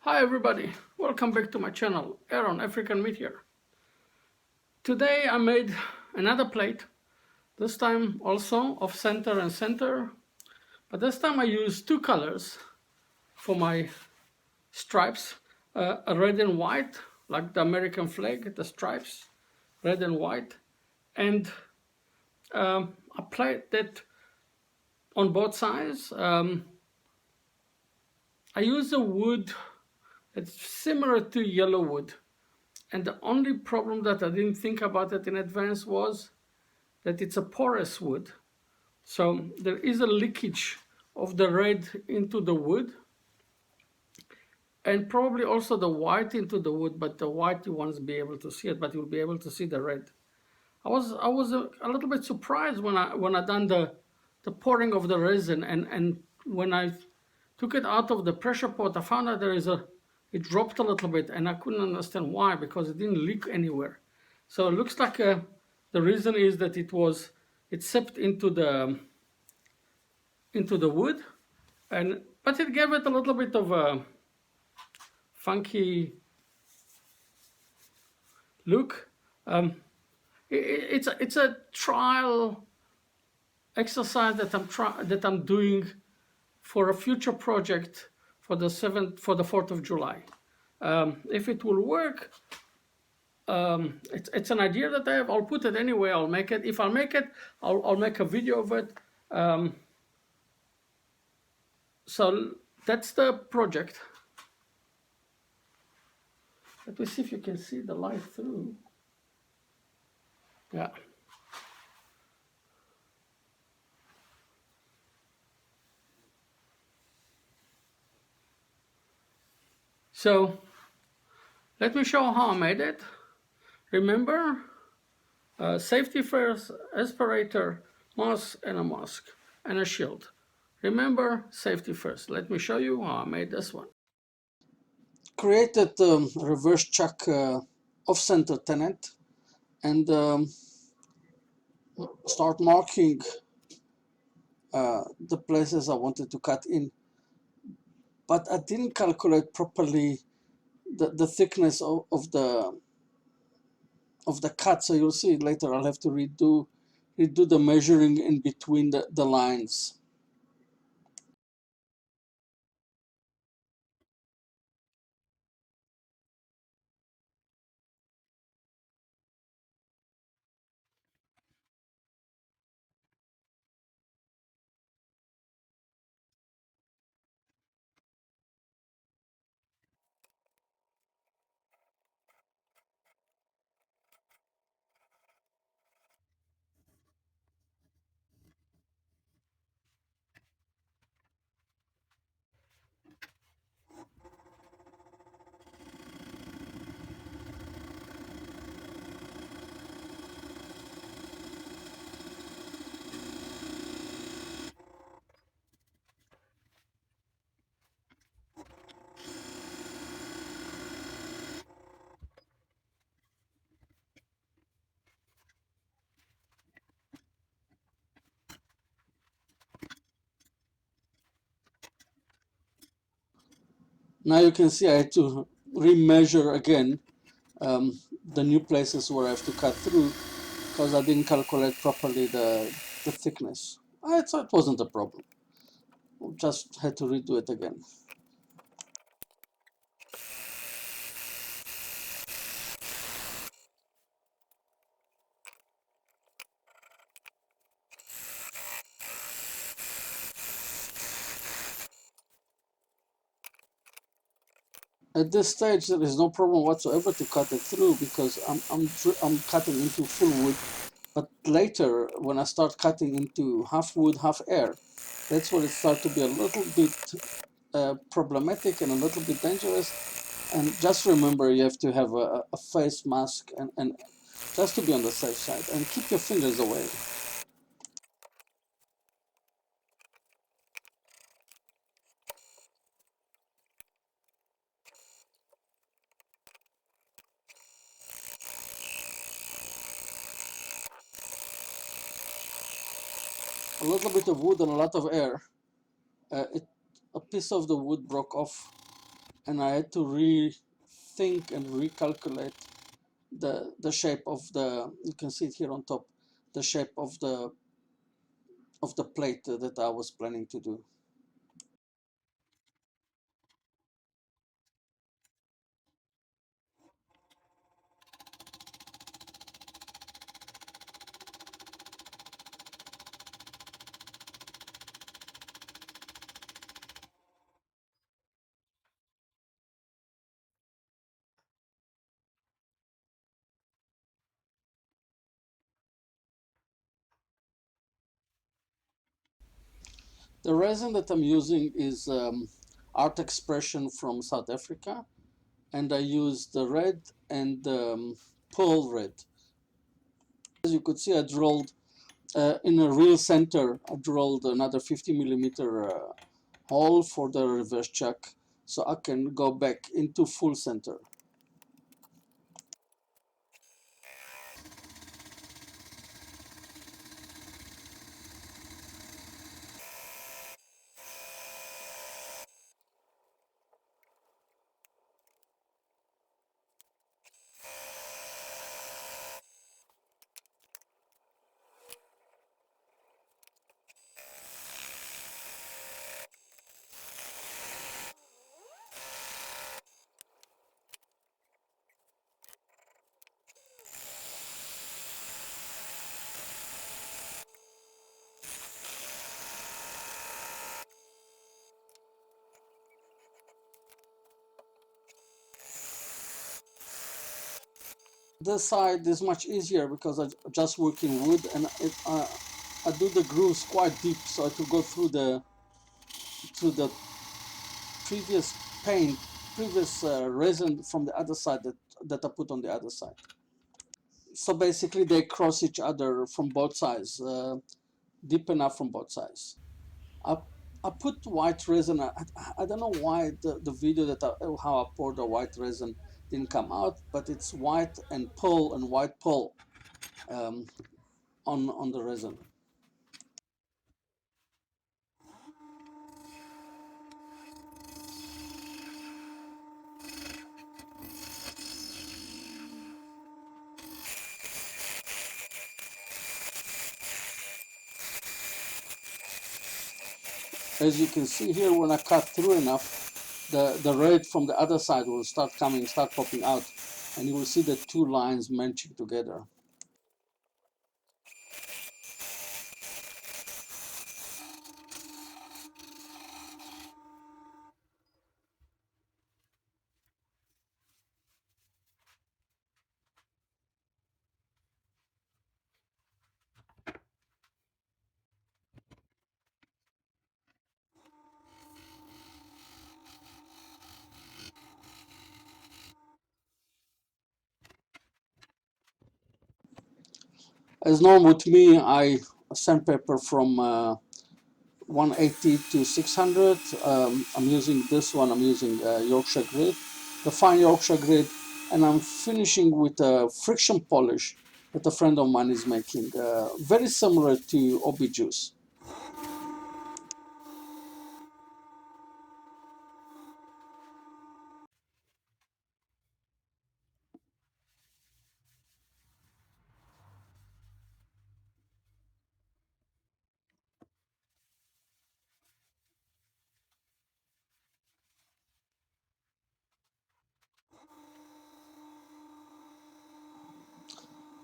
Hi everybody, welcome back to my channel, Aaron African Meat here. Today I made another plate, this time also off center and center, but this time I used two colors for my stripes, a red and white, like the American flag, the stripes, red and white, and I played that on both sides. I used a wood that's similar to yellow wood. And the only problem that I didn't think about it in advance was that it's a porous wood. So there is a leakage of the red into the wood and probably also the white into the wood, but the white you won't be able to see it, but you'll be able to see the red. I was a little bit surprised when I done the pouring of the resin and when I took it out of the pressure pot, I found out it dropped a little bit and I couldn't understand why because it didn't leak anywhere. So it looks like the reason is that it seeped into the wood, but it gave it a little bit of a funky look. It's a trial exercise that I'm doing for a future project for the 4th of July. If it will work, it's an idea that I have. I'll put it anyway. I'll make it. If I'll make it, I'll make a video of it. So that's the project. Let me see if you can see the light through. Yeah. So let me show how I made it. Remember, safety first, aspirator, mask and a mask and a shield. Remember, safety first. Let me show you how I made this one. Created reverse chuck off-center tenet and start marking the places I wanted to cut in. But I didn't calculate properly the thickness of the cut, so you'll see later I'll have to redo the measuring in between the lines. Now you can see I had to remeasure again the new places where I have to cut through because I didn't calculate properly the thickness. So it wasn't a problem. Just had to redo it again. At this stage, there is no problem whatsoever to cut it through because I'm cutting into full wood. But later, when I start cutting into half wood, half air, that's where it starts to be a little bit problematic and a little bit dangerous. And just remember, you have to have a face mask and just to be on the safe side, and keep your fingers away. A little bit of wood and a lot of air. A piece of the wood broke off and I had to rethink and recalculate the shape of the, you can see it here on top, the shape of the plate that I was planning to do. The resin that I'm using is Art Expression from South Africa, and I use the red and pearl red. As you could see, I drilled in a real center. I drilled another 50 millimeter hole for the reverse chuck, so I can go back into full center. This side is much easier because I just work in wood, and I do the grooves quite deep, so I have to go through the previous paint, previous resin from the other side that I put on the other side. So basically, they cross each other from both sides, deep enough from both sides. I, I put white resin. I don't know why the video how I poured the white resin didn't come out, but it's white and pearl and white pearl um, on the resin. As you can see here, when I cut through enough, the red from the other side will start popping out, and you will see the two lines matching together. As normal with me, I sandpaper from 180 to 600. I'm using this one. I'm using Yorkshire grit, the fine Yorkshire grit, and I'm finishing with a friction polish that a friend of mine is making, very similar to Obi Juice.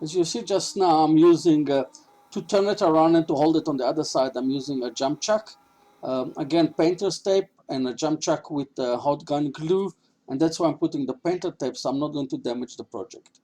As you see just now, I'm using to turn it around and to hold it on the other side. I'm using a jump chuck, again painter's tape and a jump chuck with hot gun glue, and that's why I'm putting the painter tape, so I'm not going to damage the project.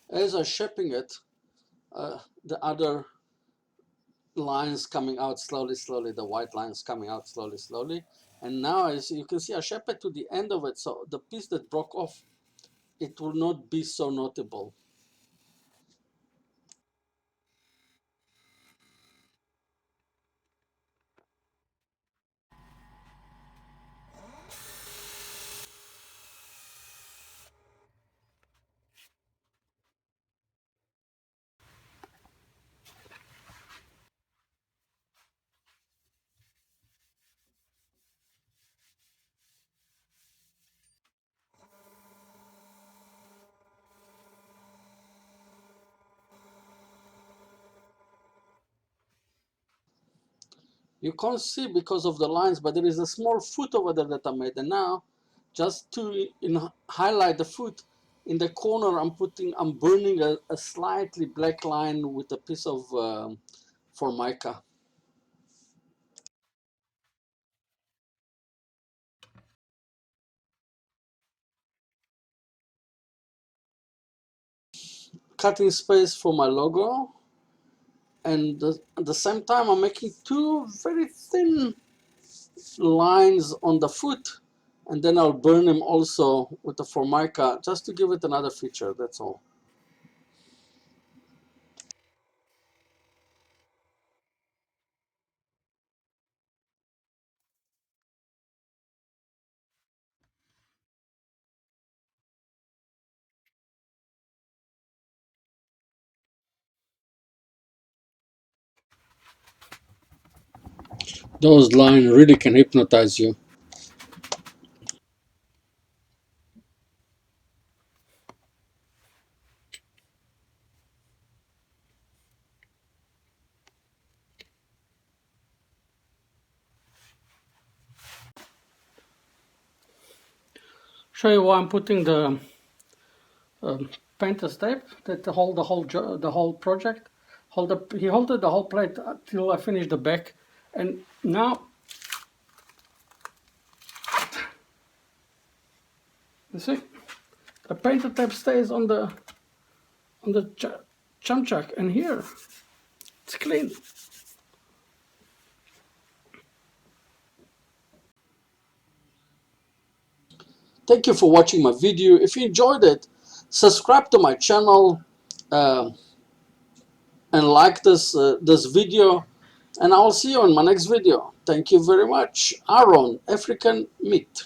As I'm shaping it, the other lines coming out slowly, slowly, the white lines coming out slowly, slowly. And now, as you can see, I shape it to the end of it, so the piece that broke off, it will not be so notable. You can't see because of the lines, but there is a small foot over there that I made. And now, just to highlight the foot, in the corner I'm burning a slightly black line with a piece of formica. Cutting space for my logo, and at the same time I'm making two very thin lines on the foot, and then I'll burn them also with the formica just to give it another feature, that's all. Those lines really can hypnotize you. Show you why I'm putting the painter's tape that hold the whole project. He holded the whole plate until I finished the back, and now you see the painter tape stays on the chumchak, and here it's clean. Thank you for watching my video. If you enjoyed it, subscribe to my channel uh, and like this video, and I'll see you in my next video. Thank you very much. Aaron, African Meat.